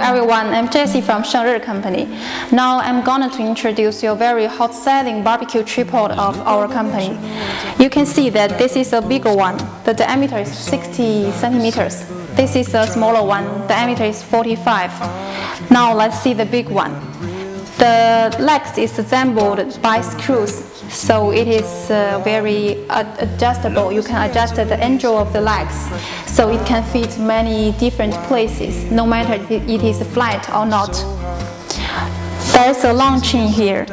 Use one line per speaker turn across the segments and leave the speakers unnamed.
everyone, I'm Jessie from Shengri Company. Now I'm going to introduce you a very hot-selling barbecue tripod of our company. You can see that this is a bigger one. The diameter is 60 centimeters. This is a smaller one. Diameter is 45. Now let's see the big one. The legs is assembled by screws, so it is very adjustable. You can adjust the angle of the legs, so it can fit many different places, no matter if it is flat or not. There's a long chain here.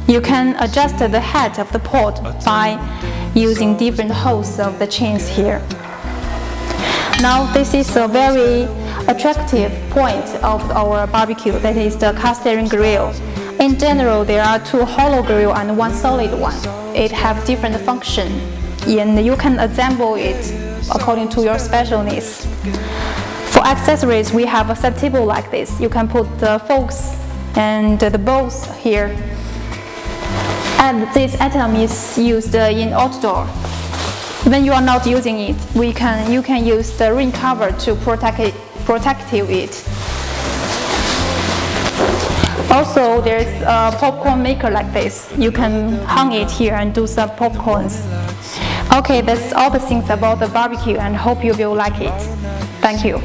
You can adjust the head of the pot by using different holes of the chains here. Now this is a very attractive point of our barbecue, that is the cast iron grill. In general, there are two hollow grill and one solid one. It have different function, and you can assemble it according to your special needs. For accessories, we have a set table like this. You can put the forks and the bowls here. And this item is used in outdoor. When you are not using it, you can use the rain cover to protect it. Also, there's a popcorn maker like this. You can hang it here and do some popcorns. Okay, that's all the things about the barbecue, and hope you will like it. Thank you.